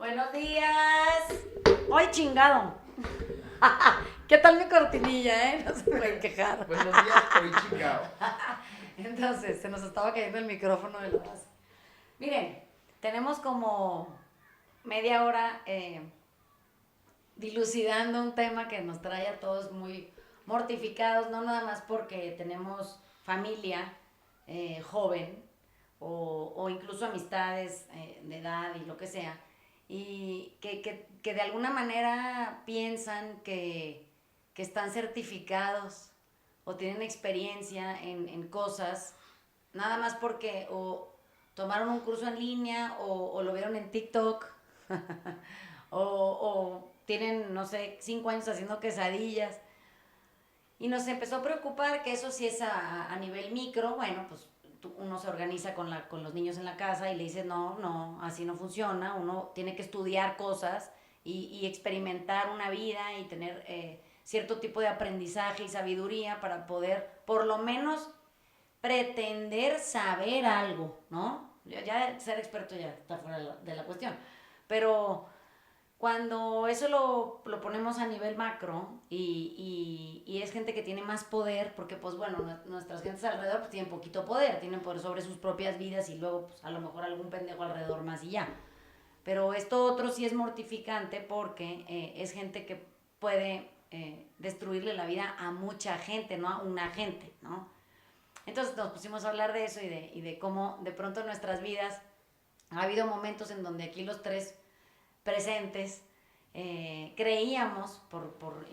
Buenos días. ¡Ay, chingado! ¿Qué tal mi cortinilla, No se pueden quejar. Buenos días, hoy chingado. Entonces, se nos estaba cayendo el micrófono de la base. Miren, tenemos como media hora dilucidando un tema que nos trae a todos muy mortificados, no nada más porque tenemos familia joven o incluso amistades de edad y lo que sea, y que de alguna manera piensan que están certificados o tienen experiencia en cosas, nada más porque o tomaron un curso en línea o lo vieron en TikTok o tienen, no sé, 5 años haciendo quesadillas. Y nos empezó a preocupar que eso sí es a nivel micro. Bueno, pues uno se organiza con los niños en la casa y le dice, no, no, así no funciona. Uno tiene que estudiar cosas y experimentar una vida y tener cierto tipo de aprendizaje y sabiduría para poder, por lo menos, pretender saber algo, ¿no? Ya ser experto ya está fuera de la cuestión. Pero cuando eso lo ponemos a nivel macro y es gente que tiene más poder, porque pues bueno, nuestras gentes alrededor pues tienen poquito poder, tienen poder sobre sus propias vidas y luego pues a lo mejor algún pendejo alrededor más y ya. Pero esto otro sí es mortificante porque es gente que puede destruirle la vida a mucha gente, no a una gente, ¿no? Entonces nos pusimos a hablar de eso y de cómo de pronto en nuestras vidas ha habido momentos en donde aquí los tres presentes creíamos por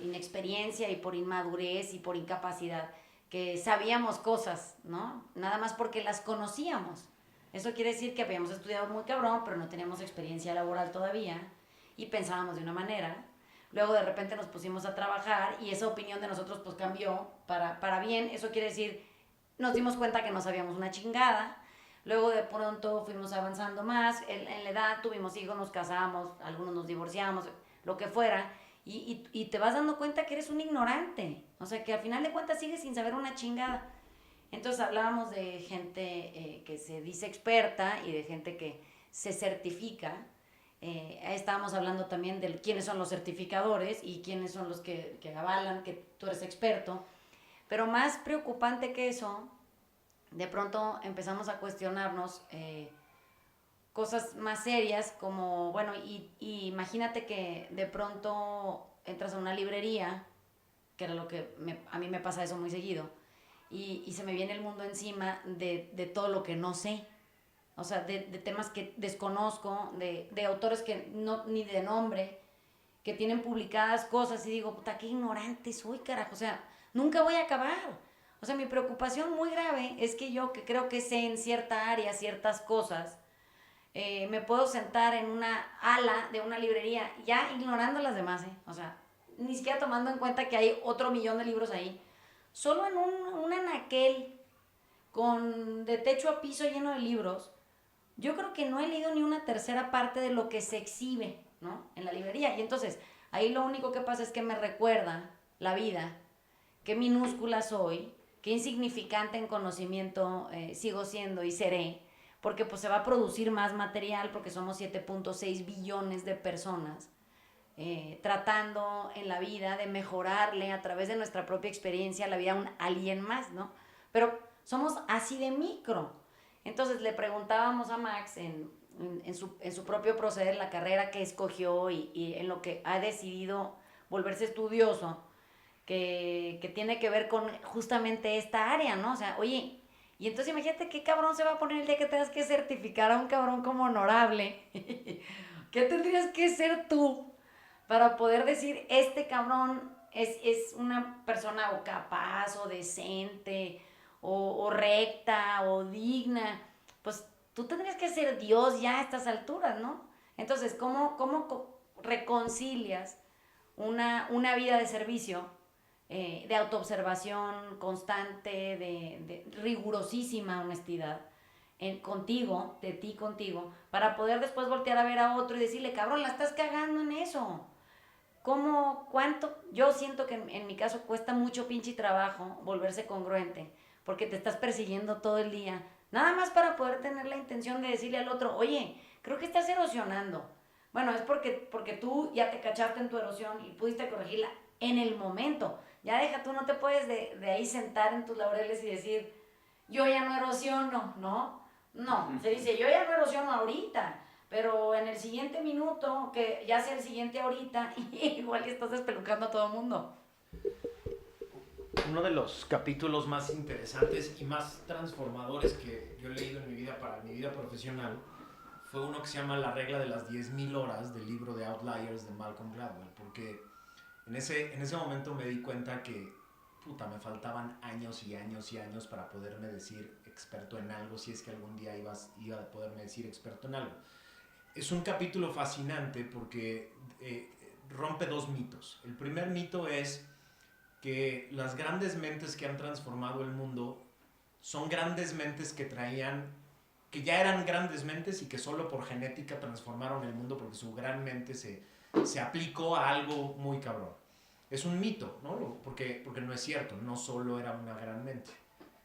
inexperiencia y por inmadurez y por incapacidad que sabíamos cosas, ¿no? Nada más porque las conocíamos. Eso quiere decir que habíamos estudiado muy cabrón, pero no teníamos experiencia laboral todavía y pensábamos de una manera. Luego de repente nos pusimos a trabajar y esa opinión de nosotros pues cambió para bien. Eso quiere decir, nos dimos cuenta que no sabíamos una chingada. Luego de pronto fuimos avanzando más, en la edad tuvimos hijos, nos casamos, algunos nos divorciamos, lo que fuera, y te vas dando cuenta que eres un ignorante, o sea que al final de cuentas sigues sin saber una chingada. Entonces hablábamos de gente que se dice experta y de gente que se certifica. Estábamos hablando también de quiénes son los certificadores y quiénes son los que avalan que tú eres experto. Pero más preocupante que eso, de pronto empezamos a cuestionarnos cosas más serias como, bueno, y imagínate que de pronto entras a una librería, que era lo que a mí me pasa eso muy seguido, y se me viene el mundo encima de todo lo que no sé. O sea, de temas que desconozco, de autores que no, ni de nombre, que tienen publicadas cosas y digo, puta, qué ignorante soy, carajo. O sea, nunca voy a acabar. O sea, mi preocupación muy grave es que yo, que creo que sé en cierta área ciertas cosas, me puedo sentar en una ala de una librería ya ignorando las demás, ¿eh? O sea, ni siquiera tomando en cuenta que hay otro millón de libros ahí. Solo en un anaquel con de techo a piso lleno de libros, yo creo que no he leído ni una tercera parte de lo que se exhibe, ¿no? En la librería. Y entonces, ahí lo único que pasa es que me recuerda la vida, qué minúscula soy, qué insignificante en conocimiento sigo siendo y seré, porque pues se va a producir más material, porque somos 7.6 billones de personas tratando en la vida de mejorarle a través de nuestra propia experiencia la vida a alguien más, ¿no? Pero somos así de micro. Entonces le preguntábamos a Max en su propio proceder, la carrera que escogió y en lo que ha decidido volverse estudioso, que tiene que ver con justamente esta área, ¿no? O sea, oye, y entonces imagínate qué cabrón se va a poner el día que tengas que certificar a un cabrón como honorable. ¿Qué tendrías que ser tú para poder decir, este cabrón es una persona o capaz o decente o recta o digna? Pues tú tendrías que ser Dios ya a estas alturas, ¿no? Entonces, ¿cómo reconcilias una vida de servicio, de autoobservación constante, de rigurosísima honestidad, contigo, de ti contigo, para poder después voltear a ver a otro y decirle, cabrón, la estás cagando en eso? ¿Cómo, cuánto? Yo siento que en mi caso cuesta mucho pinche trabajo volverse congruente, porque te estás persiguiendo todo el día, nada más para poder tener la intención de decirle al otro, oye, creo que estás erosionando. Bueno, es porque tú ya te cachaste en tu erosión y pudiste corregirla en el momento. Ya deja, tú no te puedes de ahí sentar en tus laureles y decir, yo ya no erosiono, ¿no? No, se dice, yo ya no erosiono ahorita, pero en el siguiente minuto, que ya sea el siguiente ahorita, igual estás despelucando a todo el mundo. Uno de los capítulos más interesantes y más transformadores que yo he leído en mi vida para mi vida profesional fue uno que se llama La regla de las 10.000 horas del libro de Outliers de Malcolm Gladwell, porque en ese momento me di cuenta que puta, me faltaban años y años y años para poderme decir experto en algo, si es que algún día iba a poderme decir experto en algo. Es un capítulo fascinante porque rompe dos mitos. El primer mito es que las grandes mentes que han transformado el mundo son grandes mentes que ya eran grandes mentes y que solo por genética transformaron el mundo porque su gran mente se aplicó a algo muy cabrón. Es un mito, ¿no? Porque no es cierto, no solo era una gran mente.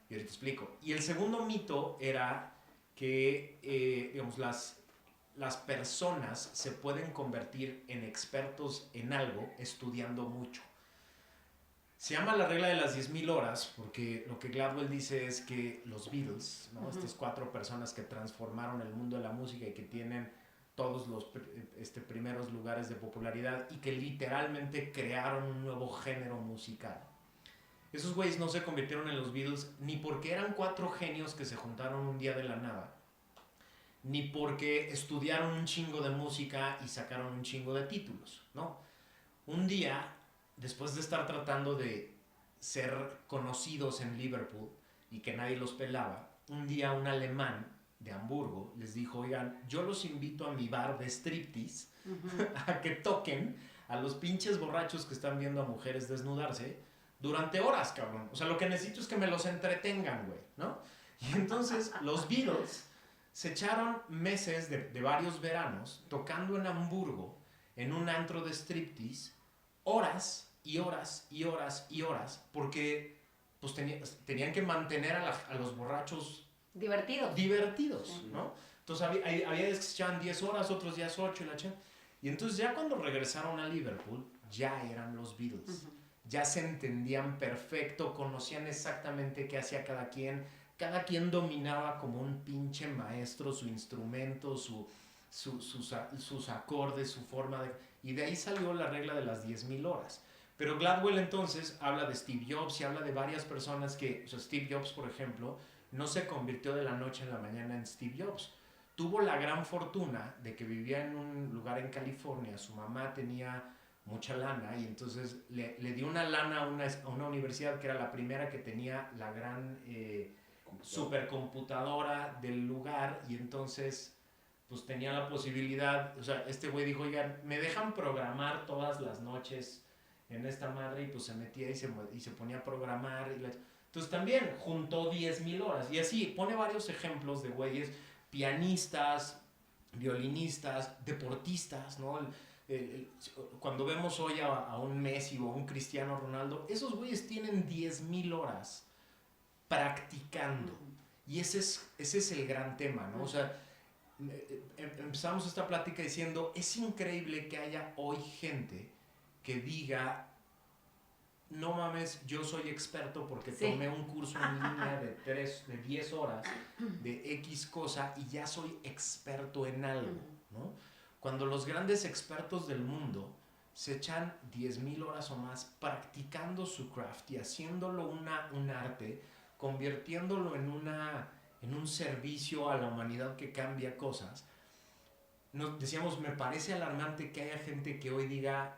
Y ahorita te explico. Y el segundo mito era que, digamos, las personas se pueden convertir en expertos en algo estudiando mucho. Se llama la regla de las 10.000 horas porque lo que Gladwell dice es que los Beatles, ¿no? Estas 4 personas que transformaron el mundo de la música y que tienen todos los primeros lugares de popularidad y que literalmente crearon un nuevo género musical. Esos güeyes no se convirtieron en los Beatles ni porque eran 4 genios que se juntaron un día de la nada, ni porque estudiaron un chingo de música y sacaron un chingo de títulos, ¿no? Un día, después de estar tratando de ser conocidos en Liverpool y que nadie los pelaba, un día un alemán de Hamburgo les dijo, oigan, yo los invito a mi bar de striptease a que toquen a los pinches borrachos que están viendo a mujeres desnudarse durante horas, cabrón. O sea, lo que necesito es que me los entretengan, güey, ¿no? Y entonces los Beatles se echaron meses de varios veranos tocando en Hamburgo en un antro de striptease horas y horas y horas y horas porque pues tenían que mantener a los borrachos divertidos, sí, ¿no? Entonces había días que se echaban 10 horas, otros días 8 y la ch... Y entonces ya cuando regresaron a Liverpool, ya eran los Beatles. Ya se entendían perfecto, conocían exactamente qué hacía cada quien dominaba como un pinche maestro su instrumento, sus acordes, su forma de... Y de ahí salió la regla de las 10.000 horas. Pero Gladwell entonces habla de Steve Jobs y habla de varias personas que... O sea, Steve Jobs, por ejemplo, no se convirtió de la noche a la mañana en Steve Jobs. Tuvo la gran fortuna de que vivía en un lugar en California. Su mamá tenía mucha lana y entonces le dio una lana a una universidad que era la primera que tenía la gran supercomputadora del lugar y entonces pues tenía la posibilidad, o sea, este güey dijo, oigan, me dejan programar todas las noches en esta madre y pues se metía y se ponía a programar. Entonces también juntó 10.000 horas y así pone varios ejemplos de güeyes, pianistas, violinistas, deportistas, ¿no? Cuando vemos hoy a un Messi o un Cristiano Ronaldo, esos güeyes tienen 10.000 horas practicando. Y ese es el gran tema, ¿no? O sea, empezamos esta plática diciendo, es increíble que haya hoy gente que diga, no mames, yo soy experto porque tomé un curso en línea de 10 horas de X cosa y ya soy experto en algo, ¿no? Cuando los grandes expertos del mundo se echan 10.000 horas o más practicando su craft y haciéndolo un arte, convirtiéndolo en un servicio a la humanidad que cambia cosas. Decíamos, me parece alarmante que haya gente que hoy diga,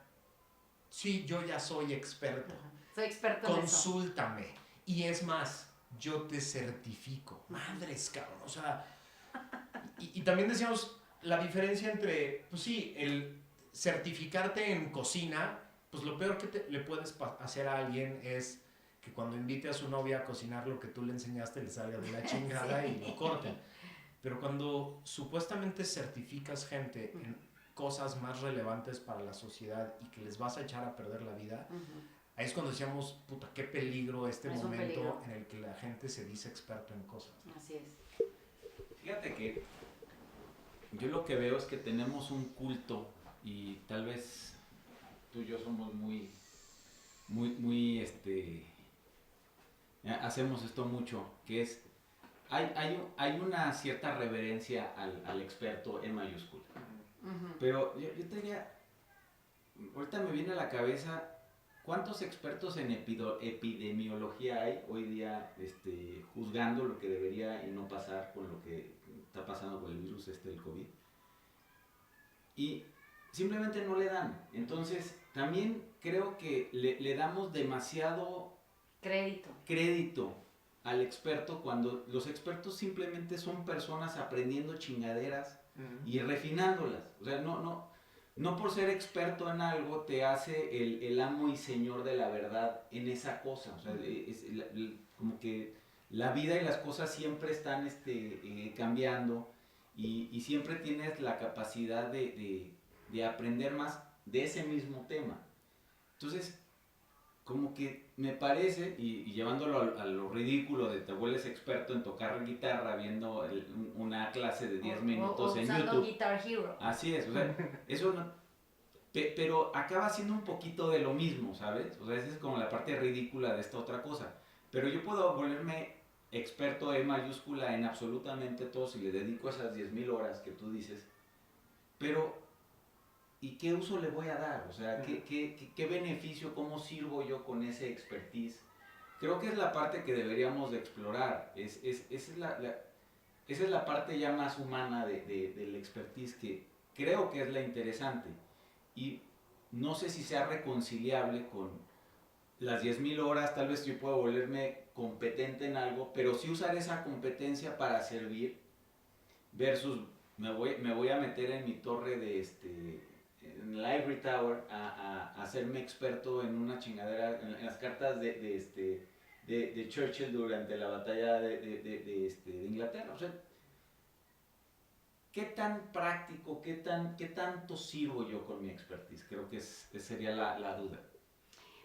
sí, yo ya soy experto. Soy experto en eso. Consúltame. Y es más, yo te certifico. Madres, cabrón. O sea, y también decíamos la diferencia entre, pues sí, el certificarte en cocina, pues lo peor que le puedes hacer a alguien es que cuando invite a su novia a cocinar lo que tú le enseñaste le salga de la chingada y lo corten. Pero cuando supuestamente certificas gente en cosas más relevantes para la sociedad y que les vas a echar a perder la vida, ahí es cuando decíamos, puta, qué peligro este momento en el que la gente se dice experto en cosas. Así es. Fíjate que yo lo que veo es que tenemos un culto y tal vez tú y yo somos muy, hacemos esto mucho, que es, hay una cierta reverencia al experto en mayúscula. Pero yo te diría, ahorita me viene a la cabeza, ¿cuántos expertos en epidemiología hay hoy día juzgando lo que debería y no pasar con lo que está pasando con el virus del COVID? Y simplemente no le dan. Entonces, también creo que le damos demasiado crédito al experto cuando los expertos simplemente son personas aprendiendo chingaderas y refinándolas. O sea, no por ser experto en algo te hace el amo y señor de la verdad en esa cosa. O sea, como que la vida y las cosas siempre están cambiando y siempre tienes la capacidad de aprender más de ese mismo tema. Entonces, como que me parece, y llevándolo a lo ridículo de te vuelves experto en tocar guitarra viendo una clase de 10 minutos en YouTube. Guitar Hero. Así es, o sea, eso no, pero acaba siendo un poquito de lo mismo, ¿sabes? O sea, esa es como la parte ridícula de esta otra cosa. Pero yo puedo volverme experto en mayúscula en absolutamente todo si le dedico esas 10,000 horas que tú dices, pero ¿y qué uso le voy a dar? O sea, ¿qué beneficio, cómo sirvo yo con ese expertise? Creo que es la parte que deberíamos de explorar. Esa es la parte ya más humana del expertise que creo que es la interesante. Y no sé si sea reconciliable con las 10,000 horas, tal vez yo puedo volverme competente en algo, pero sí usar esa competencia para servir versus me voy a meter en mi torre en Library Tower a hacerme experto en una chingadera, en las cartas de Churchill durante la batalla de Inglaterra. O sea, ¿qué tan práctico, qué tanto sirvo yo con mi expertise? Creo que esa sería la duda.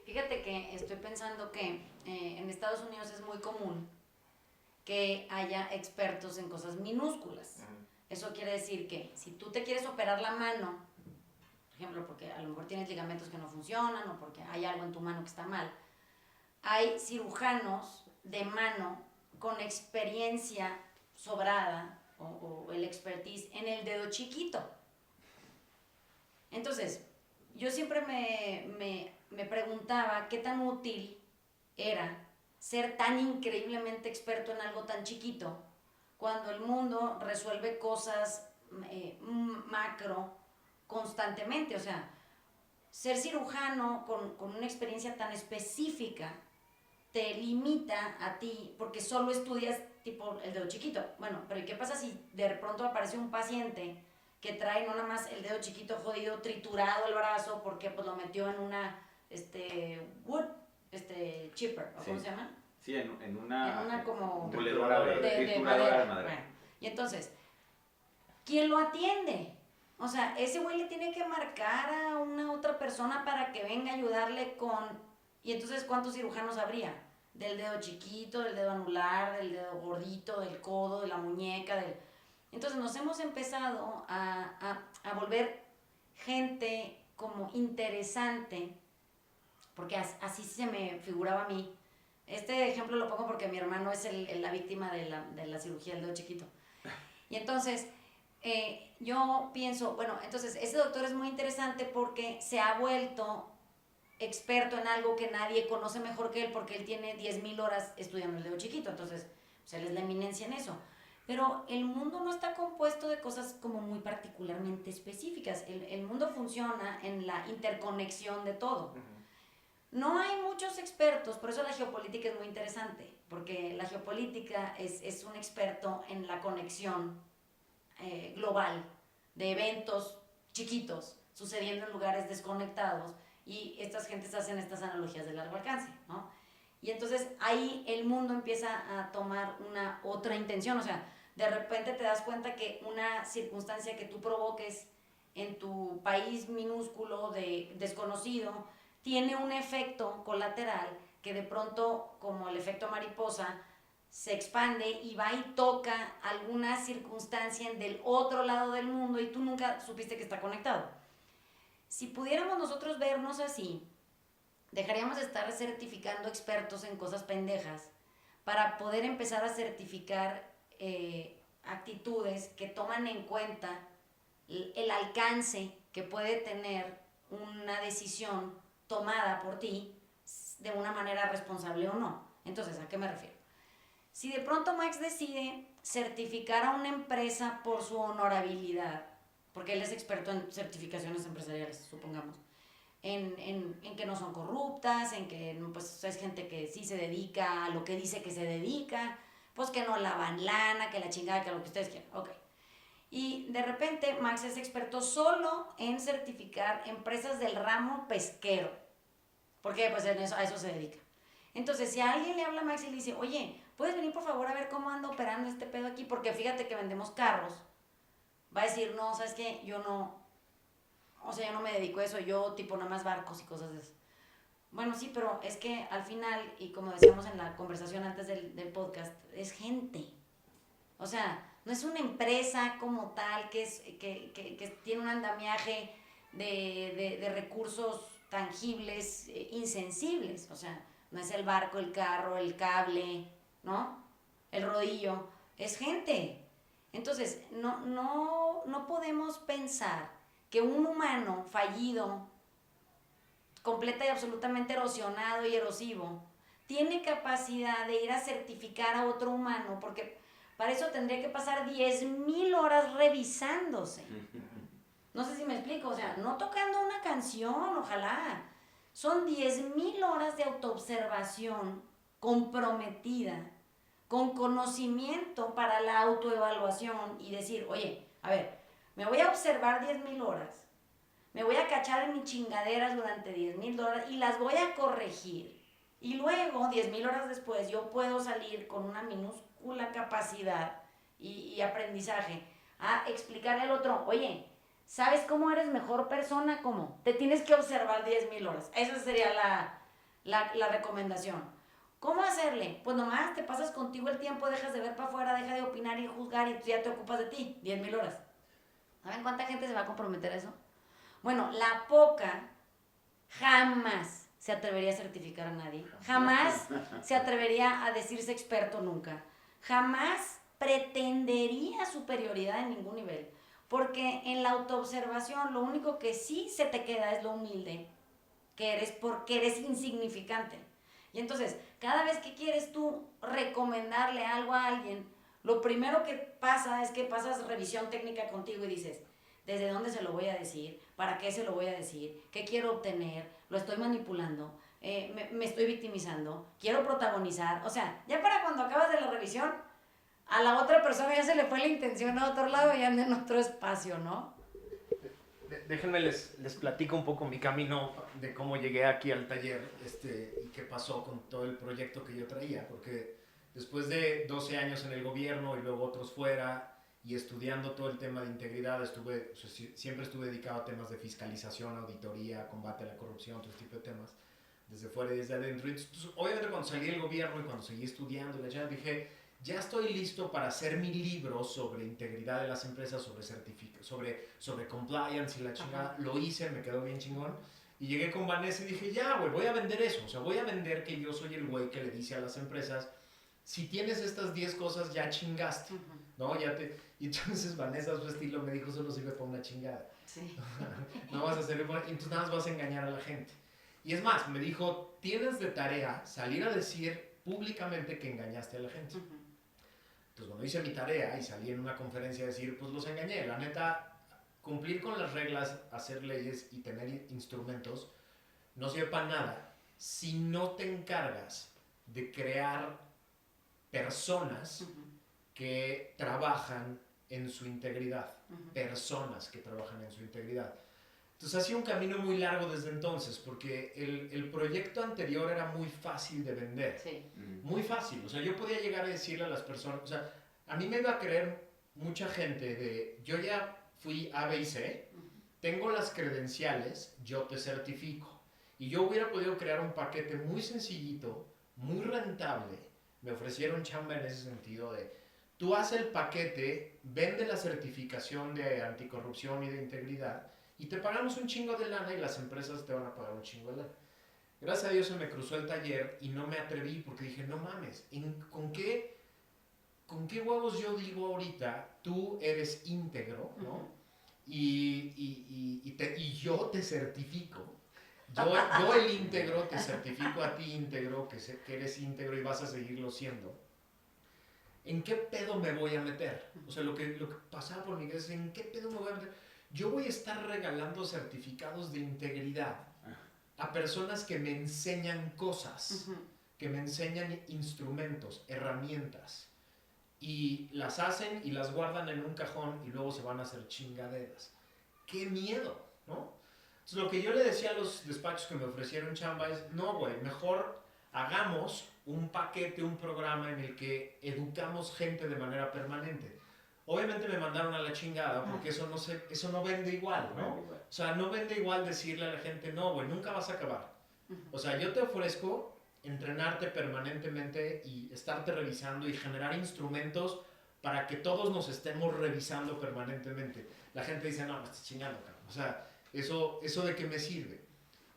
Fíjate que estoy pensando que en Estados Unidos es muy común que haya expertos en cosas minúsculas. Eso quiere decir que si tú te quieres operar la mano, por ejemplo, porque a lo mejor tienes ligamentos que no funcionan o porque hay algo en tu mano que está mal, hay cirujanos de mano con experiencia sobrada o el expertise en el dedo chiquito. Entonces, yo siempre me preguntaba qué tan útil era ser tan increíblemente experto en algo tan chiquito cuando el mundo resuelve cosas macro constantemente. O sea, ser cirujano con una experiencia tan específica te limita a ti porque solo estudias tipo el dedo chiquito. Bueno, pero ¿y qué pasa si de pronto aparece un paciente que trae no nada más el dedo chiquito jodido, triturado el brazo porque pues lo metió en una wood chipper, ¿o cómo se llama? Sí, en una como moledora de madera. Bueno, y entonces, ¿quién lo atiende? O sea, ese güey le tiene que marcar a una otra persona para que venga a ayudarle con... Y entonces, ¿cuántos cirujanos habría? Del dedo chiquito, del dedo anular, del dedo gordito, del codo, de la muñeca, del... Entonces nos hemos empezado a volver gente como interesante, porque así se me figuraba a mí. Este ejemplo lo pongo porque mi hermano es la víctima de la cirugía del dedo chiquito. Y entonces yo pienso, bueno, entonces ese doctor es muy interesante porque se ha vuelto experto en algo que nadie conoce mejor que él porque él tiene 10,000 horas estudiando el dedo chiquito, entonces pues él es la eminencia en eso. Pero el mundo no está compuesto de cosas como muy particularmente específicas. El mundo funciona en la interconexión de todo. No hay muchos expertos, por eso la geopolítica es muy interesante, porque la geopolítica es un experto en la conexión global de eventos chiquitos sucediendo en lugares desconectados, y estas gentes hacen estas analogías de largo alcance, ¿no? Y entonces ahí el mundo empieza a tomar una otra intención. O sea, de repente te das cuenta que una circunstancia que tú provoques en tu país minúsculo desconocido tiene un efecto colateral que de pronto, como el efecto mariposa, se expande y va y toca alguna circunstancia del otro lado del mundo y tú nunca supiste que está conectado. Si pudiéramos nosotros vernos así, dejaríamos de estar certificando expertos en cosas pendejas para poder empezar a certificar actitudes que toman en cuenta el alcance que puede tener una decisión tomada por ti de una manera responsable o no. Entonces, ¿a qué me refiero? Si de pronto Max decide certificar a una empresa por su honorabilidad, porque él es experto en certificaciones empresariales, supongamos, en que no son corruptas, en que pues, es gente que sí se dedica a lo que dice que se dedica, pues que no lavan lana, que la chingada, que lo que ustedes quieran, ok. Y de repente Max es experto solo en certificar empresas del ramo pesquero, porque pues a eso se dedica. Entonces, si a alguien le habla a Max y le dice, oye, ¿puedes venir por favor a ver cómo anda operando este pedo aquí? Porque fíjate que vendemos carros. Va a decir, no, ¿sabes qué? Yo no me dedico a eso, yo tipo nada más barcos y cosas de eso. Bueno, sí, pero es que al final, y como decíamos en la conversación antes del podcast, es gente. O sea, no es una empresa como tal que tiene un andamiaje de recursos tangibles, insensibles. O sea, no es el barco, el carro, el cable, ¿no? El rodillo. Es gente. Entonces, no podemos pensar que un humano fallido, completa y absolutamente erosionado y erosivo, tiene capacidad de ir a certificar a otro humano, porque para eso tendría que pasar 10,000 horas revisándose. No sé si me explico, o sea, no tocando una canción, ojalá. Son 10,000 horas de autoobservación comprometida, con conocimiento para la autoevaluación y decir, oye, a ver, me voy a observar 10,000 horas, me voy a cachar en mis chingaderas durante 10,000 horas y las voy a corregir. Y luego, 10,000 horas después, yo puedo salir con una minúscula capacidad y aprendizaje a explicarle al otro, oye, ¿sabes cómo eres mejor persona? ¿Cómo? Te tienes que observar 10,000 horas. Esa sería la recomendación. ¿Cómo hacerle? Pues nomás te pasas contigo el tiempo, dejas de ver para afuera, deja de opinar y juzgar y ya te ocupas de ti. 10,000 horas. ¿Saben cuánta gente se va a comprometer a eso? Bueno, la poca jamás se atrevería a certificar a nadie. Jamás se atrevería a decirse experto nunca. Jamás pretendería superioridad en ningún nivel. Porque en la autoobservación lo único que sí se te queda es lo humilde que eres porque eres insignificante. Y entonces, cada vez que quieres tú recomendarle algo a alguien, lo primero que pasa es que pasas revisión técnica contigo y dices, ¿desde dónde se lo voy a decir? ¿Para qué se lo voy a decir? ¿Qué quiero obtener? ¿Lo estoy manipulando? ¿Me estoy victimizando? ¿Quiero protagonizar? O sea, ya para cuando acabas de la revisión, a la otra persona ya se le fue la intención a otro lado y anda en otro espacio, ¿no? Déjenme les platico un poco mi camino de cómo llegué aquí al taller y qué pasó con todo el proyecto que yo traía, porque después de 12 años en el gobierno y luego otros fuera y estudiando todo el tema de integridad, siempre estuve dedicado a temas de fiscalización, auditoría, combate a la corrupción, todo este tipo de temas, desde fuera y desde adentro. Entonces, obviamente cuando salí del gobierno y cuando seguí estudiando, dije, ya estoy listo para hacer mi libro sobre integridad de las empresas, sobre compliance y la chingada. Lo hice, me quedó bien chingón. Y llegué con Vanessa y dije, ya, güey, voy a vender eso. O sea, voy a vender que yo soy el güey que le dice a las empresas, si tienes estas 10 cosas, ya chingaste, ¿no? Y entonces Vanessa, a su estilo, me dijo, solo sirve para una chingada. Sí. No vas a hacer, entonces nada más vas a engañar a la gente. Y es más, me dijo, tienes de tarea salir a decir públicamente que engañaste a la gente. Entonces, bueno, hice mi tarea y salí en una conferencia a decir, pues los engañé. La neta, cumplir con las reglas, hacer leyes y tener instrumentos no sirve para nada si no te encargas de crear personas que trabajan en su integridad. Personas que trabajan en su integridad. Entonces ha sido un camino muy largo desde entonces, porque el proyecto anterior era muy fácil de vender. Sí. Muy fácil. O sea, yo podía llegar a decirle a las personas, o sea, a mí me iba a creer mucha gente de, yo ya fui A, B y C, tengo las credenciales, yo te certifico. Y yo hubiera podido crear un paquete muy sencillito, muy rentable, me ofrecieron chamba en ese sentido de, tú haces el paquete, vende la certificación de anticorrupción y de integridad y te pagamos un chingo de lana y las empresas te van a pagar un chingo de lana. Gracias a Dios se me cruzó el taller y no me atreví porque dije, no mames, ¿con qué huevos yo digo ahorita, tú eres íntegro, ¿no? Y yo te certifico. Yo el íntegro te certifico a ti íntegro, que eres íntegro y vas a seguirlo siendo. ¿En qué pedo me voy a meter? O sea, lo que pasaba por mi cabeza es, ¿en qué pedo me voy a meter? Yo voy a estar regalando certificados de integridad a personas que me enseñan cosas, que me enseñan instrumentos, herramientas, y las hacen y las guardan en un cajón y luego se van a hacer chingaderas. ¡Qué miedo!, ¿no? Entonces, lo que yo le decía a los despachos que me ofrecieron chamba es, no, güey, mejor hagamos un paquete, un programa en el que educamos gente de manera permanente. Obviamente me mandaron a la chingada porque eso no vende igual, ¿no? O sea, no vende igual decirle a la gente, no, güey, nunca vas a acabar. O sea, yo te ofrezco entrenarte permanentemente y estarte revisando y generar instrumentos para que todos nos estemos revisando permanentemente. La gente dice, no, me estás chingando, cabrón. O sea, ¿eso de qué me sirve?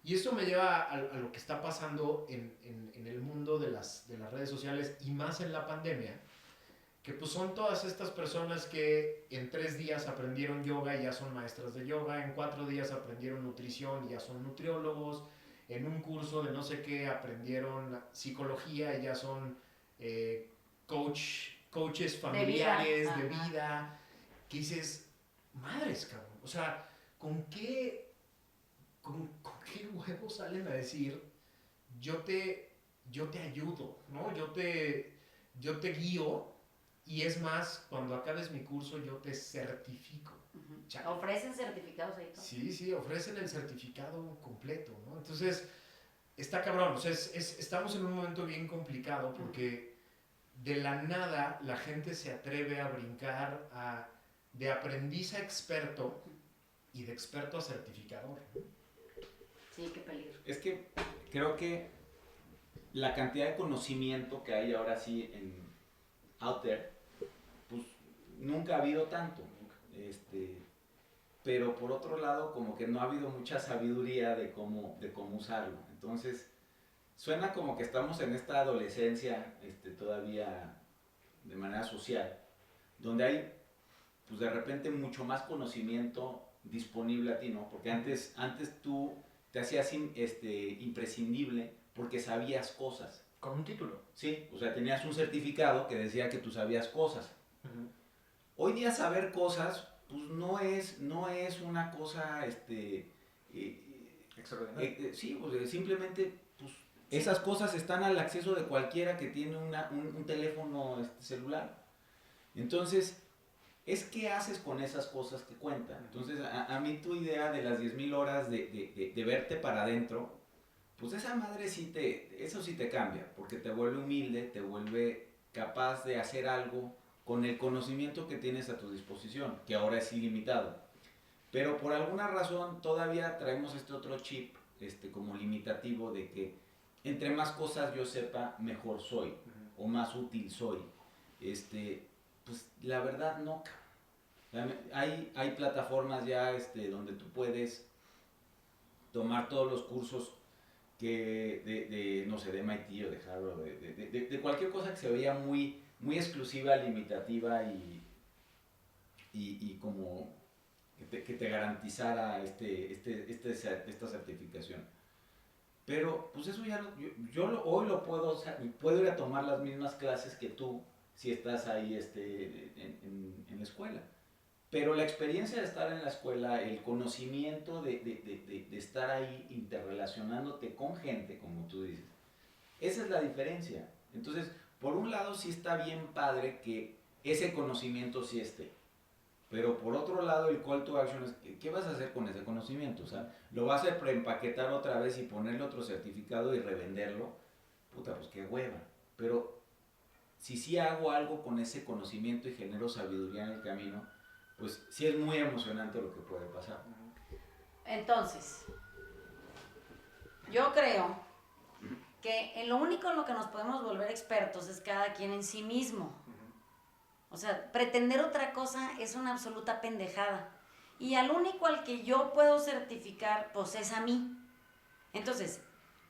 Y esto me lleva a lo que está pasando en el mundo de las redes sociales y más en la pandemia, que pues son todas estas personas que en 3 días aprendieron yoga y ya son maestras de yoga, en 4 días aprendieron nutrición y ya son nutriólogos, en un curso de no sé qué aprendieron psicología y ya son coaches familiares de vida, que dices, madres, cabrón, o sea, ¿con qué huevos salen a decir, yo te ayudo, ¿no? Yo te guío, y es más, cuando acabes mi curso yo te certifico. ¿Ofrecen certificados ahí? Sí, ofrecen el certificado completo, ¿no? Entonces, está cabrón, o sea, estamos en un momento bien complicado porque de la nada la gente se atreve a brincar de aprendiz a experto y de experto a certificador. Sí, qué peligro. Es que creo que la cantidad de conocimiento que hay ahora sí en out there, pues nunca ha habido tanto. Pero por otro lado, como que no ha habido mucha sabiduría de cómo usarlo. Entonces, suena como que estamos en esta adolescencia todavía de manera social, donde hay, pues de repente, mucho más conocimiento disponible a ti, ¿no? Porque antes tú te hacías imprescindible porque sabías cosas. Con un título. Sí, o sea, tenías un certificado que decía que tú sabías cosas. Hoy día saber cosas, pues no es una cosa extraordinaria. Sí, pues simplemente pues, esas cosas están al acceso de cualquiera que tiene un teléfono celular. Entonces, es qué haces con esas cosas que cuentan. Entonces, a mí tu idea de las 10,000 horas de verte para adentro, pues esa madre eso sí te cambia, porque te vuelve humilde, te vuelve capaz de hacer algo con el conocimiento que tienes a tu disposición, que ahora es ilimitado. Pero por alguna razón todavía traemos este otro chip como limitativo de que entre más cosas yo sepa, mejor soy, o más útil soy. Pues la verdad no. Hay plataformas ya donde tú puedes tomar todos los cursos que no sé, de MIT o de Harvard, de cualquier cosa que se veía muy, muy exclusiva, limitativa y como que te garantizara esta certificación. Pero pues eso ya hoy lo puedo ir a tomar las mismas clases que tú si estás ahí en la escuela. Pero la experiencia de estar en la escuela, el conocimiento de estar ahí interrelacionándote con gente, como tú dices, esa es la diferencia. Entonces, por un lado sí está bien padre que ese conocimiento sí esté. Pero por otro lado, el call to action es, ¿qué vas a hacer con ese conocimiento? O sea, ¿lo vas a preempaquetar otra vez y ponerle otro certificado y revenderlo? Puta, pues qué hueva. Pero si sí hago algo con ese conocimiento y genero sabiduría en el camino, pues sí es muy emocionante lo que puede pasar. Entonces, yo creo que en lo único en lo que nos podemos volver expertos es cada quien en sí mismo. O sea, pretender otra cosa es una absoluta pendejada. Y al único al que yo puedo certificar, pues es a mí. Entonces,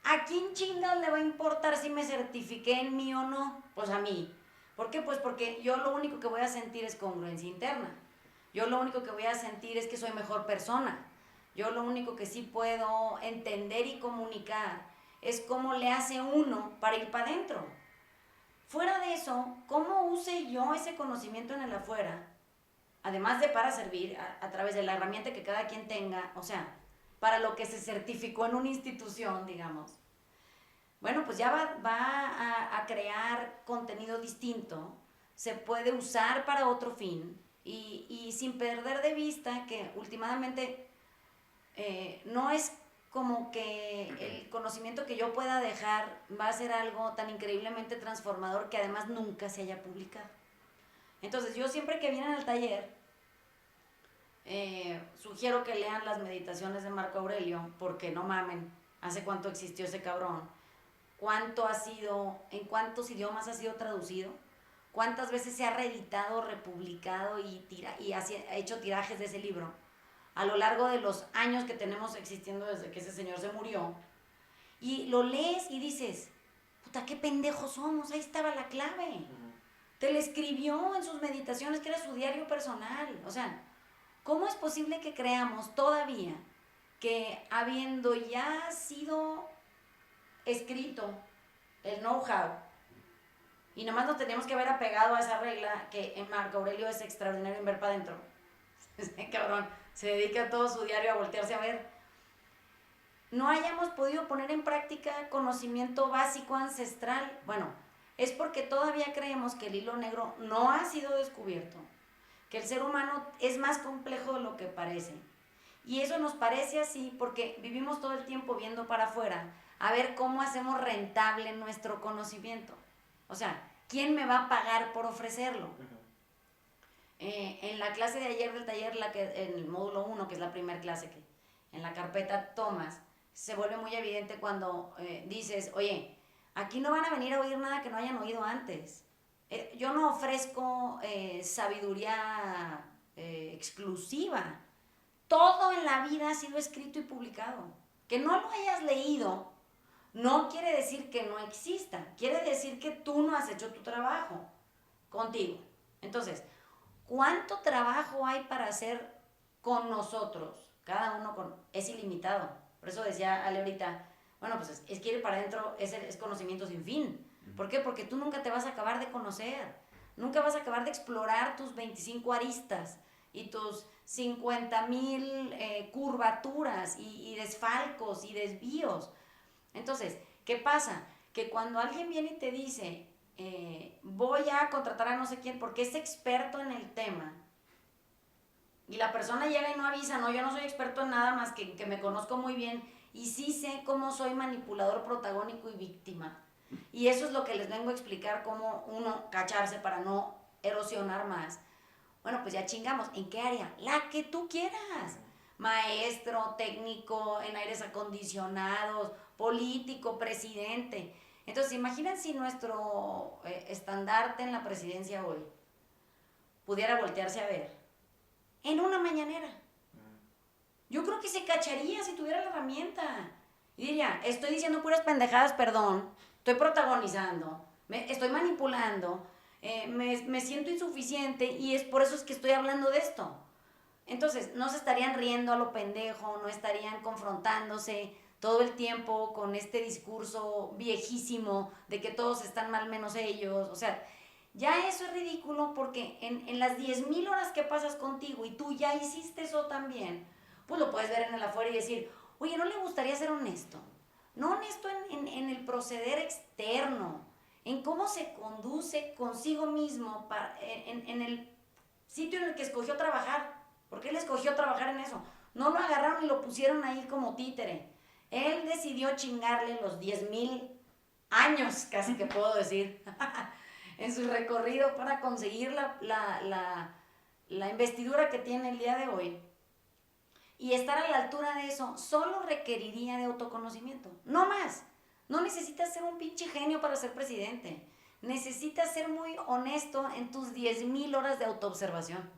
¿a quién chingas le va a importar si me certifiqué en mí o no? Pues a mí. ¿Por qué? Pues porque yo lo único que voy a sentir es congruencia interna. Yo lo único que voy a sentir es que soy mejor persona. Yo lo único que sí puedo entender y comunicar es cómo le hace uno para ir para adentro. Fuera de eso, ¿cómo use yo ese conocimiento en el afuera? Además de para servir a través de la herramienta que cada quien tenga, o sea, para lo que se certificó en una institución, digamos. Bueno, pues ya va a crear contenido distinto, se puede usar para otro fin y sin perder de vista que últimamente no es como que el conocimiento que yo pueda dejar va a ser algo tan increíblemente transformador que además nunca se haya publicado. Entonces yo siempre que vienen al taller sugiero que lean las meditaciones de Marco Aurelio, porque no mamen, hace cuánto existió ese cabrón, cuánto ha sido, en cuántos idiomas ha sido traducido, cuántas veces se ha reeditado, republicado y ha hecho tirajes de ese libro a lo largo de los años que tenemos existiendo desde que ese señor se murió. Y lo lees y dices, puta, qué pendejos somos, ahí estaba la clave. Te lo escribió en sus meditaciones, que era su diario personal. O sea, ¿cómo es posible que creamos todavía que habiendo ya sido escrito el know-how, y nomás nos teníamos que haber apegado a esa regla que en Marco Aurelio es extraordinario en ver para adentro? Ese cabrón se dedica todo su diario a voltearse a ver. No hayamos podido poner en práctica conocimiento básico ancestral. Bueno, es porque todavía creemos que el hilo negro no ha sido descubierto, que el ser humano es más complejo de lo que parece. Y eso nos parece así porque vivimos todo el tiempo viendo para afuera a ver cómo hacemos rentable nuestro conocimiento. O sea, ¿quién me va a pagar por ofrecerlo? En la clase de ayer del taller, en el módulo 1, que es la primera clase que en la carpeta tomas, se vuelve muy evidente cuando dices, oye, aquí no van a venir a oír nada que no hayan oído antes. Yo no ofrezco sabiduría exclusiva. Todo en la vida ha sido escrito y publicado. Que no lo hayas leído no quiere decir que no exista. Quiere decir que tú no has hecho tu trabajo contigo. Entonces, ¿cuánto trabajo hay para hacer con nosotros? Cada uno es ilimitado. Por eso decía Ale ahorita, bueno, pues es que ir para adentro es conocimiento sin fin. ¿Por qué? Porque tú nunca te vas a acabar de conocer. Nunca vas a acabar de explorar tus 25 aristas y tus 50,000 curvaturas y desfalcos y desvíos. Entonces, ¿qué pasa? Que cuando alguien viene y te dice, voy a contratar a no sé quién porque es experto en el tema, y la persona llega y no avisa, no, yo no soy experto en nada más que me conozco muy bien y sí sé cómo soy manipulador, protagónico y víctima. Y eso es lo que les vengo a explicar, cómo uno cacharse para no erosionar más. Bueno, pues ya chingamos. ¿En qué área? La que tú quieras. Maestro, técnico, en aires acondicionados, político, presidente. Entonces, imaginen si nuestro estandarte en la presidencia hoy pudiera voltearse a ver en una mañanera. Yo creo que se cacharía si tuviera la herramienta. Y diría, estoy diciendo puras pendejadas, perdón, estoy protagonizando, estoy manipulando, me siento insuficiente y es por eso es que estoy hablando de esto. Entonces, no se estarían riendo a lo pendejo, no estarían confrontándose todo el tiempo con este discurso viejísimo de que todos están mal menos ellos. O sea, ya eso es ridículo porque en las 10,000 horas que pasas contigo y tú ya hiciste eso también, pues lo puedes ver en el afuera y decir, oye, ¿no le gustaría ser honesto? No honesto en el proceder externo, en cómo se conduce consigo mismo en el sitio en el que escogió trabajar. ¿Por qué él escogió trabajar en eso? No lo agarraron y lo pusieron ahí como títere. Él decidió chingarle los 10,000 años, casi que puedo decir, en su recorrido para conseguir la investidura que tiene el día de hoy. Y estar a la altura de eso solo requeriría de autoconocimiento, no más. No necesitas ser un pinche genio para ser presidente. Necesitas ser muy honesto en tus 10,000 horas de autoobservación.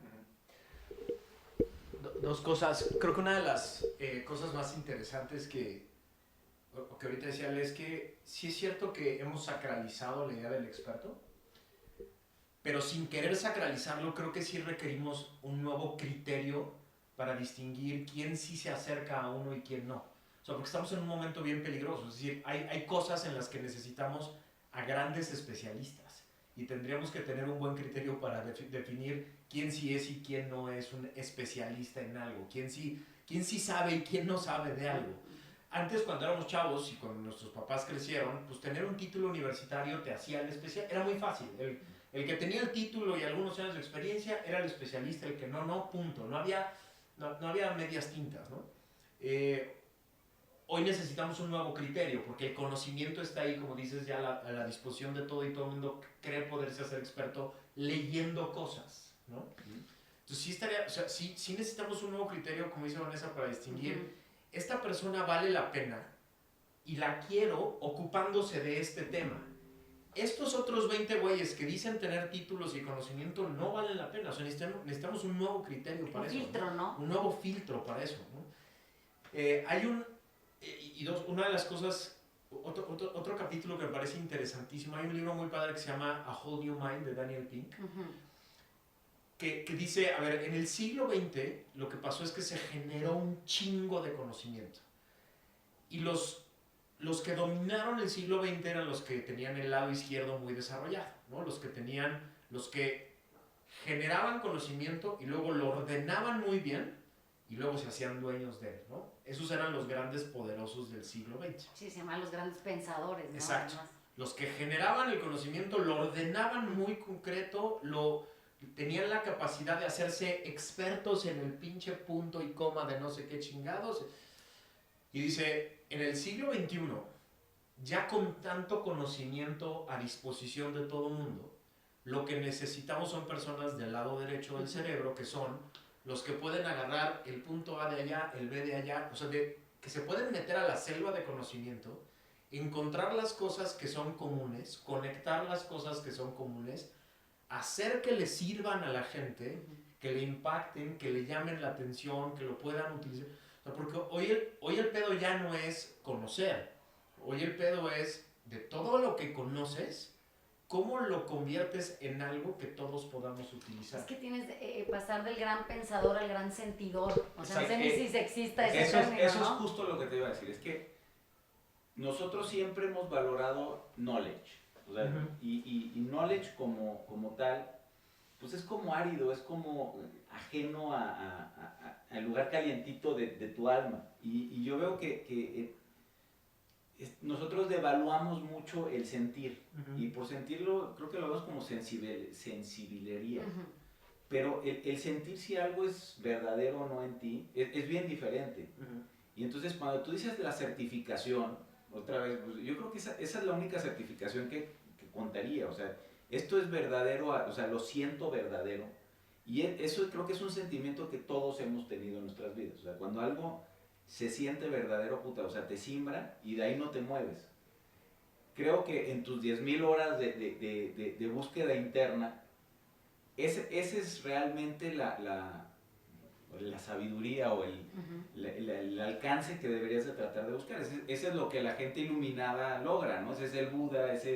Dos cosas. Creo que una de las cosas más interesantes que ahorita decía Ale, es que sí es cierto que hemos sacralizado la idea del experto, pero sin querer sacralizarlo, creo que sí requerimos un nuevo criterio para distinguir quién sí se acerca a uno y quién no. O sea, porque estamos en un momento bien peligroso. Es decir, hay cosas en las que necesitamos a grandes especialistas y tendríamos que tener un buen criterio para definir quién sí es y quién no es un especialista en algo, quién sí sabe y quién no sabe de algo. Antes, cuando éramos chavos y cuando nuestros papás crecieron, pues tener un título universitario te hacía el especial, era muy fácil. El que tenía el título y algunos años de experiencia era el especialista, el que no, punto. No había medias tintas, ¿no? Hoy necesitamos un nuevo criterio, porque el conocimiento está ahí, como dices, ya a la disposición de todo y todo el mundo cree poderse hacer experto leyendo cosas, ¿no? Entonces sí necesitamos un nuevo criterio, como dice Vanessa, para distinguir, esta persona vale la pena y la quiero ocupándose de este tema. Estos otros 20 güeyes que dicen tener títulos y conocimiento no valen la pena. O sea, necesitamos un nuevo criterio para eso. Un filtro, ¿no? Un nuevo filtro para eso, ¿no? Una de las cosas, otro capítulo que me parece interesantísimo, hay un libro muy padre que se llama A Whole New Mind de Daniel Pink, que dice, a ver, en el siglo XX lo que pasó es que se generó un chingo de conocimiento. Y los que dominaron el siglo XX eran los que tenían el lado izquierdo muy desarrollado, ¿no? Los que generaban conocimiento y luego lo ordenaban muy bien y luego se hacían dueños de él, ¿no? Esos eran los grandes poderosos del siglo XX. Sí, se llaman los grandes pensadores, ¿no? Exacto. Además. Los que generaban el conocimiento lo ordenaban muy concreto, tenían la capacidad de hacerse expertos en el pinche punto y coma de no sé qué chingados. Y dice, en el siglo XXI, ya con tanto conocimiento a disposición de todo el mundo, lo que necesitamos son personas del lado derecho del cerebro, que son los que pueden agarrar el punto A de allá, el B de allá, o sea, que se pueden meter a la selva de conocimiento, encontrar las cosas que son comunes, conectar las cosas que son comunes, hacer que le sirvan a la gente, que le impacten, que le llamen la atención, que lo puedan utilizar. O sea, porque hoy el pedo ya no es conocer, hoy el pedo es de todo lo que conoces, ¿cómo lo conviertes en algo que todos podamos utilizar? Es que tienes que pasar del gran pensador al gran sentidor. O sea, O sea, no sé ni si sexista ese eso término, es ¿no? justo lo que te iba a decir. Es que nosotros siempre hemos valorado knowledge. O sea, y knowledge como tal, pues es como árido, es como ajeno al lugar calientito de tu alma. Y yo veo que nosotros devaluamos mucho el sentir. Y por sentirlo, creo que lo vemos como sensibilería. Pero el sentir si algo es verdadero o no en ti, es bien diferente. Y entonces cuando tú dices la certificación, otra vez, pues yo creo que esa es la única certificación que contaría. O sea, esto es verdadero, o sea, lo siento verdadero. Y eso creo que es un sentimiento que todos hemos tenido en nuestras vidas. O sea, cuando algo se siente verdadero, puta, o sea, te simbra y de ahí no te mueves. Creo que en tus 10,000 horas de búsqueda interna, ese es realmente la sabiduría o el alcance que deberías de tratar de buscar. Ese es lo que la gente iluminada logra, ¿no? Ese es el Buda, ese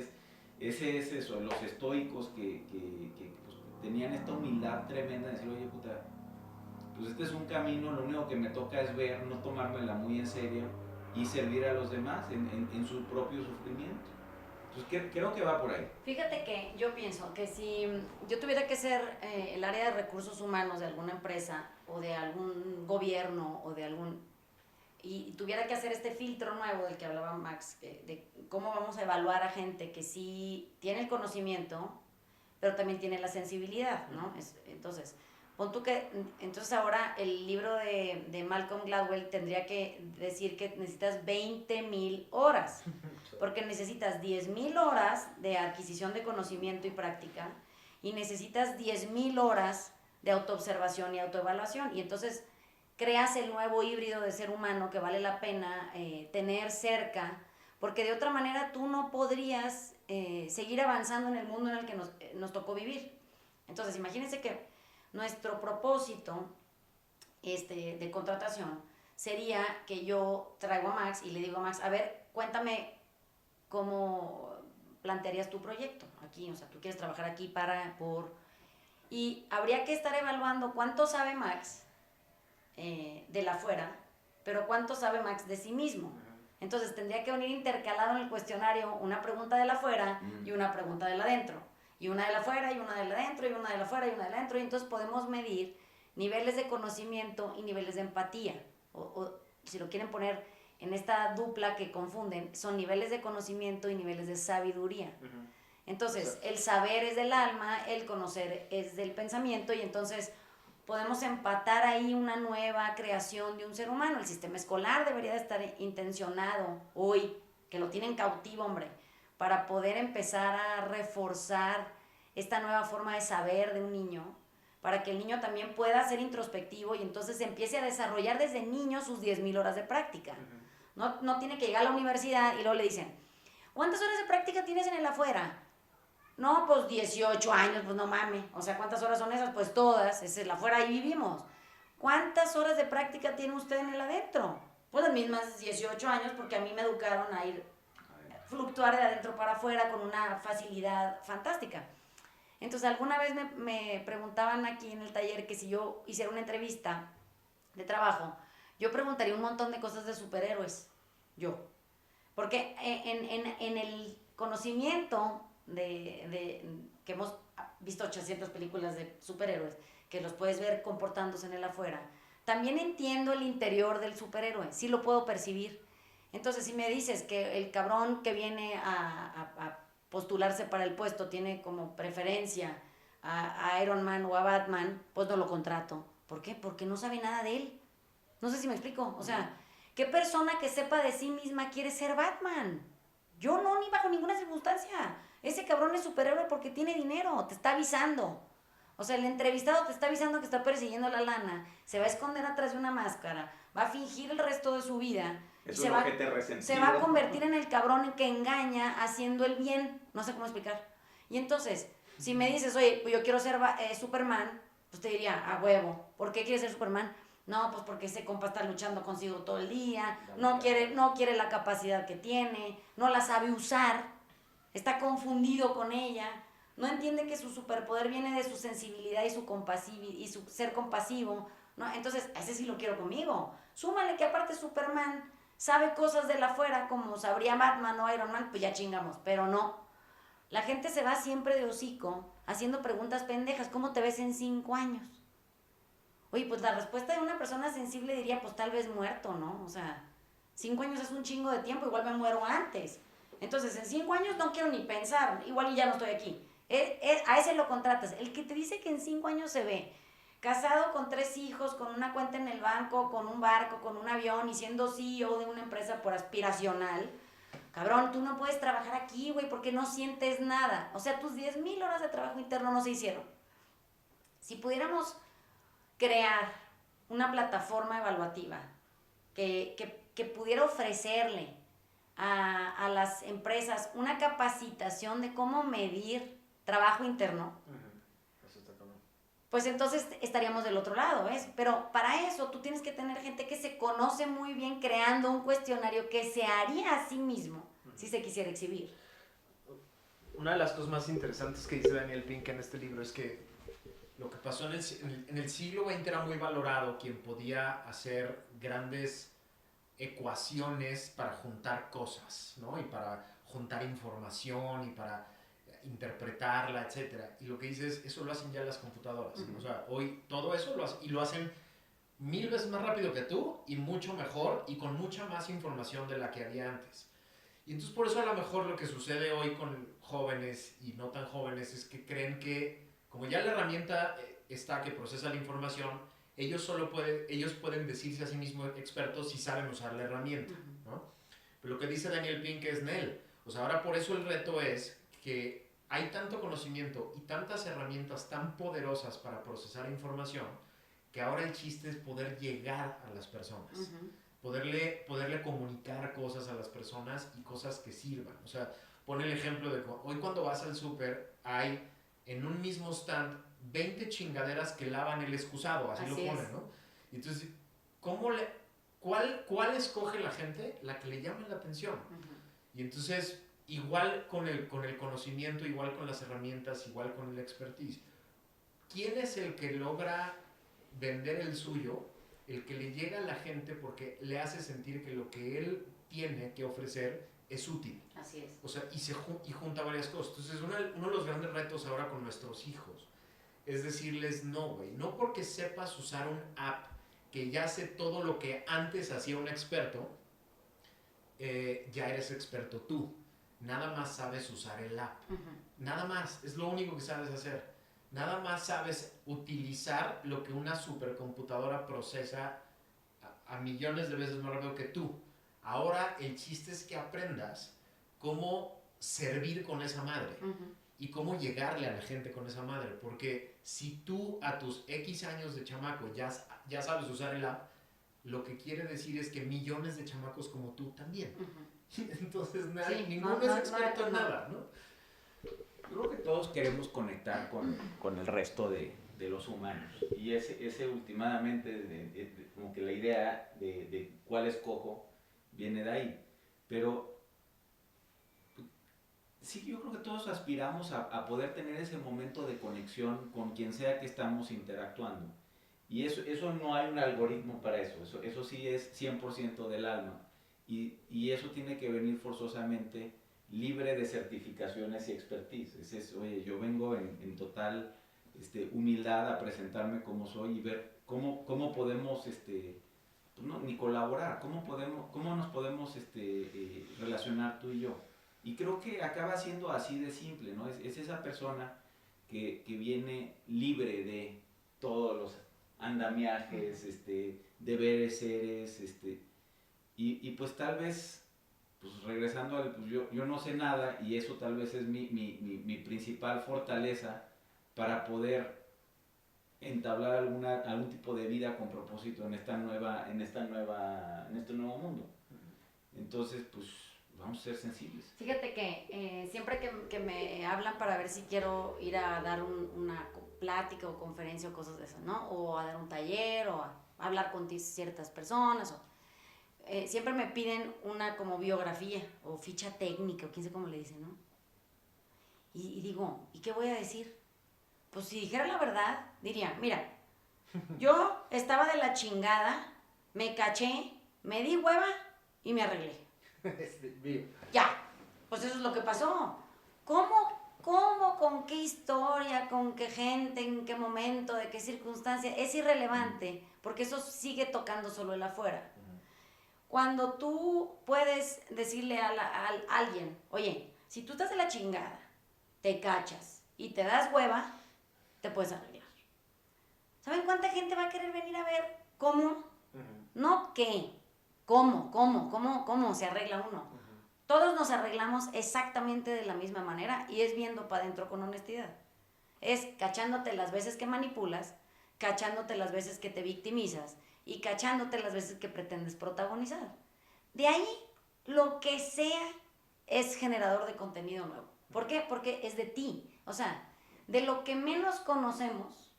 es eso, los estoicos que pues, tenían esta humildad tremenda de decir, oye, puta, pues este es un camino, lo único que me toca es ver, no tomármela muy en serio y servir a los demás en su propio sufrimiento. Entonces creo que va por ahí. Fíjate que yo pienso que si yo tuviera que ser el área de recursos humanos de alguna empresa o de algún gobierno o de y tuviera que hacer este filtro nuevo del que hablaba Max, de cómo vamos a evaluar a gente que sí tiene el conocimiento, pero también tiene la sensibilidad, ¿no? Entonces, pon tú que, entonces ahora el libro de Malcolm Gladwell tendría que decir que necesitas 20,000 horas, porque necesitas 10,000 horas de adquisición de conocimiento y práctica, y necesitas 10,000 horas de autoobservación y autoevaluación, y entonces creas el nuevo híbrido de ser humano que vale la pena tener cerca, porque de otra manera tú no podrías seguir avanzando en el mundo en el que nos tocó vivir. Entonces, imagínense que nuestro propósito de contratación sería que yo traigo a Max y le digo a Max, a ver, cuéntame cómo plantearías tu proyecto aquí, o sea, tú quieres trabajar aquí y habría que estar evaluando cuánto sabe Max de la afuera, pero cuánto sabe Max de sí mismo. Entonces tendría que venir intercalado en el cuestionario una pregunta de la afuera y una pregunta de la adentro, y una de la afuera y una de la adentro y una de la afuera y una de la adentro, y entonces podemos medir niveles de conocimiento y niveles de empatía, o si lo quieren poner en esta dupla que confunden, son niveles de conocimiento y niveles de sabiduría. Entonces, el saber es del alma, el conocer es del pensamiento, y entonces podemos empatar ahí una nueva creación de un ser humano. El sistema escolar debería de estar intencionado hoy, que lo tienen cautivo, hombre, para poder empezar a reforzar esta nueva forma de saber de un niño, para que el niño también pueda ser introspectivo y entonces empiece a desarrollar desde niño sus 10,000 horas de práctica. No tiene que llegar a la universidad y luego le dicen, ¿cuántas horas de práctica tienes en el afuera? No, pues 18 años, pues no mames. O sea, ¿cuántas horas son esas? Pues todas, es el afuera, ahí vivimos. ¿Cuántas horas de práctica tiene usted en el adentro? Pues las mismas 18 años, porque a mí me educaron a ir fluctuar de adentro para afuera con una facilidad fantástica. Entonces, alguna vez me preguntaban aquí en el taller que si yo hiciera una entrevista de trabajo, yo preguntaría un montón de cosas de superhéroes, yo. Porque en el conocimiento que hemos visto 800 películas de superhéroes, que los puedes ver comportándose en el afuera, también entiendo el interior del superhéroe, sí lo puedo percibir. Entonces, si me dices que el cabrón que viene a postularse para el puesto tiene como preferencia a Iron Man o a Batman, pues no lo contrato. ¿Por qué? Porque no sabe nada de él. No sé si me explico. O sea, ¿qué persona que sepa de sí misma quiere ser Batman? Yo no, ni bajo ninguna circunstancia. Ese cabrón es superhéroe porque tiene dinero, te está avisando. O sea, el entrevistado te está avisando que está persiguiendo la lana, se va a esconder atrás de una máscara, va a fingir el resto de su vida. Es se un va, ojete resentido. Se va a convertir en el cabrón que engaña haciendo el bien. No sé cómo explicar. Y entonces, si me dices, oye, pues yo quiero ser Superman, pues te diría, a huevo. ¿Por qué quieres ser Superman? No, pues porque ese compa está luchando consigo todo el día, no quiere la capacidad que tiene, no la sabe usar, está confundido con ella, no entiende que su superpoder viene de su sensibilidad y su ser compasivo, ¿no? Entonces, ese sí lo quiero conmigo. Súmale que aparte Superman sabe cosas de la afuera como sabría Batman o Iron Man, pues ya chingamos, pero no. La gente se va siempre de hocico haciendo preguntas pendejas. ¿Cómo te ves en 5 años? Oye, pues la respuesta de una persona sensible diría, pues tal vez muerto, ¿no? O sea, 5 años es un chingo de tiempo, igual me muero antes. Entonces, en 5 años no quiero ni pensar, igual y ya no estoy aquí. A ese lo contratas. El que te dice que en 5 años se ve casado con 3 hijos, con una cuenta en el banco, con un barco, con un avión y siendo CEO de una empresa por aspiracional, cabrón, tú no puedes trabajar aquí, güey, porque no sientes nada. O sea, tus 10,000 horas de trabajo interno no se hicieron. Si pudiéramos crear una plataforma evaluativa que pudiera ofrecerle a las empresas una capacitación de cómo medir trabajo interno, pues entonces estaríamos del otro lado, ¿ves? Pero para eso tú tienes que tener gente que se conoce muy bien creando un cuestionario que se haría a sí mismo si se quisiera exhibir. Una de las cosas más interesantes que dice Daniel Pink en este libro es que lo que pasó en el siglo XX era muy valorado quien podía hacer grandes ecuaciones para juntar cosas, ¿no? Y para juntar información y para interpretarla, etcétera. Y lo que dices, eso lo hacen ya las computadoras. O sea, hoy todo eso lo hacen 1000 veces más rápido que tú y mucho mejor y con mucha más información de la que había antes. Y entonces por eso a lo mejor lo que sucede hoy con jóvenes y no tan jóvenes es que creen que como ya la herramienta está que procesa la información, ellos pueden decirse a sí mismos expertos si saben usar la herramienta, ¿no? Pero lo que dice Daniel Pink es Nel. O sea, ahora por eso el reto es que hay tanto conocimiento y tantas herramientas tan poderosas para procesar información que ahora el chiste es poder llegar a las personas. poderle comunicar cosas a las personas y cosas que sirvan. O sea, pon el ejemplo de hoy cuando vas al súper hay en un mismo stand 20 chingaderas que lavan el excusado, así lo ponen, ¿no? Y entonces, ¿cuál escoge la gente? La que le llame la atención. Y entonces, igual con el conocimiento, igual con las herramientas, igual con el expertise. ¿Quién es el que logra vender el suyo? El que le llega a la gente porque le hace sentir que lo que él tiene que ofrecer es útil. Así es. O sea, y junta varias cosas. Entonces, uno de los grandes retos ahora con nuestros hijos es decirles, no, güey, no porque sepas usar un app que ya hace todo lo que antes hacía un experto, ya eres experto tú. Nada más sabes usar el app. Nada más, es lo único que sabes hacer. Nada más sabes utilizar lo que una supercomputadora procesa a millones de veces más rápido que tú. Ahora el chiste es que aprendas cómo servir con esa madre y cómo llegarle a la gente con esa madre. Porque si tú a tus X años de chamaco ya sabes usar el app, lo que quiere decir es que millones de chamacos como tú también. Entonces ninguno es experto en nada, ¿no? Creo que todos queremos conectar con el resto de los humanos. Y ese últimamente, como que la idea de cuál escojo, viene de ahí. Pero sí, yo creo que todos aspiramos a poder tener ese momento de conexión con quien sea que estamos interactuando. Y eso no hay un algoritmo para eso. Eso sí es 100% del alma. Y eso tiene que venir forzosamente libre de certificaciones y expertise. Oye, yo vengo en total humildad a presentarme como soy y ver cómo podemos, ni colaborar, cómo nos podemos relacionar tú y yo. Y creo que acaba siendo así de simple, ¿no? Es esa persona que viene libre de todos los andamiajes, deberes, seres, y pues tal vez, pues regresando al, pues yo no sé nada y eso tal vez es mi principal fortaleza para poder entablar algún tipo de vida con propósito en este nuevo mundo. Entonces, pues vamos a ser sensibles. Fíjate que siempre que me hablan para ver si quiero ir a dar una plática o conferencia o cosas de esas, ¿no? O a dar un taller o a hablar con ciertas personas siempre me piden una como biografía o ficha técnica o quién sé cómo le dicen, ¿no? Y digo, ¿y qué voy a decir? Pues si dijera la verdad, diría, mira, yo estaba de la chingada, me caché, me di hueva y me arreglé. Ya, pues eso es lo que pasó. ¿Cómo? ¿Con qué historia? ¿Con qué gente? ¿En qué momento? ¿De qué circunstancia? Es irrelevante, porque eso sigue tocando solo el afuera. Cuando tú puedes decirle a alguien, oye, si tú estás de la chingada, te cachas y te das hueva, te puedes arreglar. ¿Saben cuánta gente va a querer venir a ver cómo? No qué, cómo se arregla uno. Todos nos arreglamos exactamente de la misma manera y es viendo para adentro con honestidad. Es cachándote las veces que manipulas, cachándote las veces que te victimizas y cachándote las veces que pretendes protagonizar. De ahí, lo que sea es generador de contenido nuevo. ¿Por qué? Porque es de ti. O sea, de lo que menos conocemos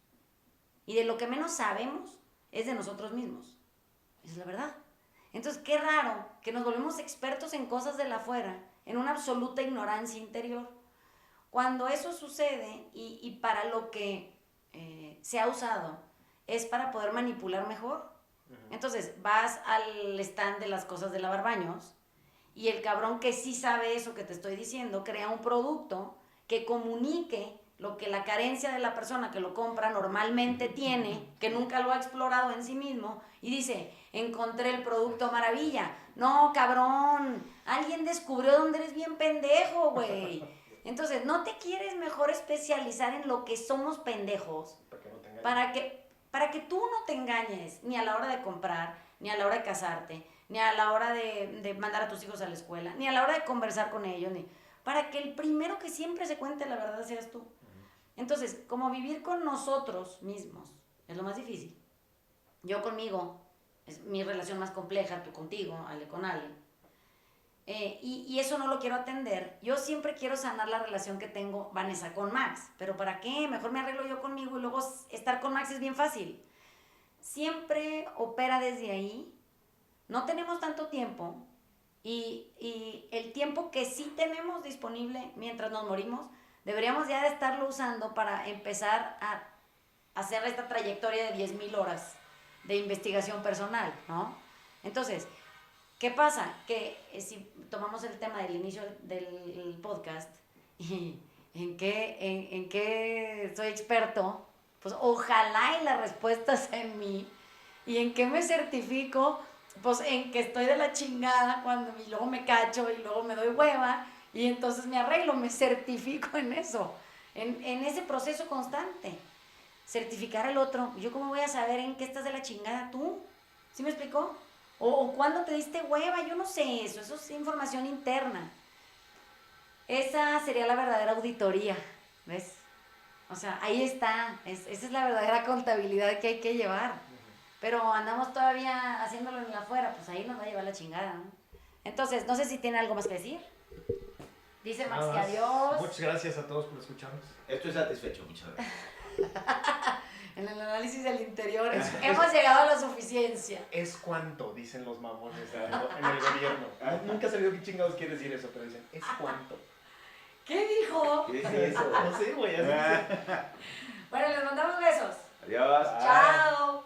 y de lo que menos sabemos es de nosotros mismos. Esa es la verdad. Entonces, qué raro que nos volvemos expertos en cosas de la afuera, en una absoluta ignorancia interior. Cuando eso sucede y para lo que se ha usado es para poder manipular mejor. Entonces, vas al stand de las cosas de lavar baños y el cabrón que sí sabe eso que te estoy diciendo crea un producto que comunique lo que la carencia de la persona que lo compra normalmente tiene, que nunca lo ha explorado en sí mismo, y dice, encontré el producto maravilla. No, cabrón, alguien descubrió dónde eres bien pendejo, güey. Entonces, ¿no te quieres mejor especializar en lo que somos pendejos? Para que tú no te engañes, ni a la hora de comprar, ni a la hora de casarte, ni a la hora de mandar a tus hijos a la escuela, ni a la hora de conversar con ellos, para que el primero que siempre se cuente la verdad seas tú. Entonces, como vivir con nosotros mismos es lo más difícil. Yo conmigo es mi relación más compleja, tú contigo, Ale con Ale. Y eso no lo quiero atender. Yo siempre quiero sanar la relación que tengo Vanessa con Max. ¿Pero para qué? Mejor me arreglo yo conmigo y luego estar con Max es bien fácil. Siempre opera desde ahí. No tenemos tanto tiempo. Y el tiempo que sí tenemos disponible mientras nos morimos, deberíamos ya de estarlo usando para empezar a hacer esta trayectoria de 10,000 horas de investigación personal, ¿no? Entonces, ¿qué pasa? Que si tomamos el tema del inicio del podcast y en qué soy experto, pues ojalá y la respuesta sea en mí. ¿Y en qué me certifico? Pues en que estoy de la chingada y luego me cacho y luego me doy hueva y entonces me arreglo, me certifico en eso, en ese proceso constante. Certificar al otro. ¿Yo cómo voy a saber en qué estás de la chingada tú? ¿Sí me explicó? O cuándo te diste hueva, yo no sé eso es información interna. Esa sería la verdadera auditoría, ¿ves? O sea, ahí está, esa es la verdadera contabilidad que hay que llevar. Pero andamos todavía haciéndolo en la afuera, pues ahí nos va a llevar la chingada, ¿no? Entonces, no sé si tiene algo más que decir. Dice Max que adiós. Muchas gracias a todos por escucharnos. Estoy satisfecho, muchas gracias. En el análisis del interior hemos llegado a la suficiencia. Es cuánto, dicen los mamones en el gobierno. Nunca he sabido qué chingados quiere decir eso, pero dicen, es cuánto. ¿Qué dijo? ¿Qué es eso? No sé, güey, así dice. Bueno, les mandamos besos. Adiós. Chao.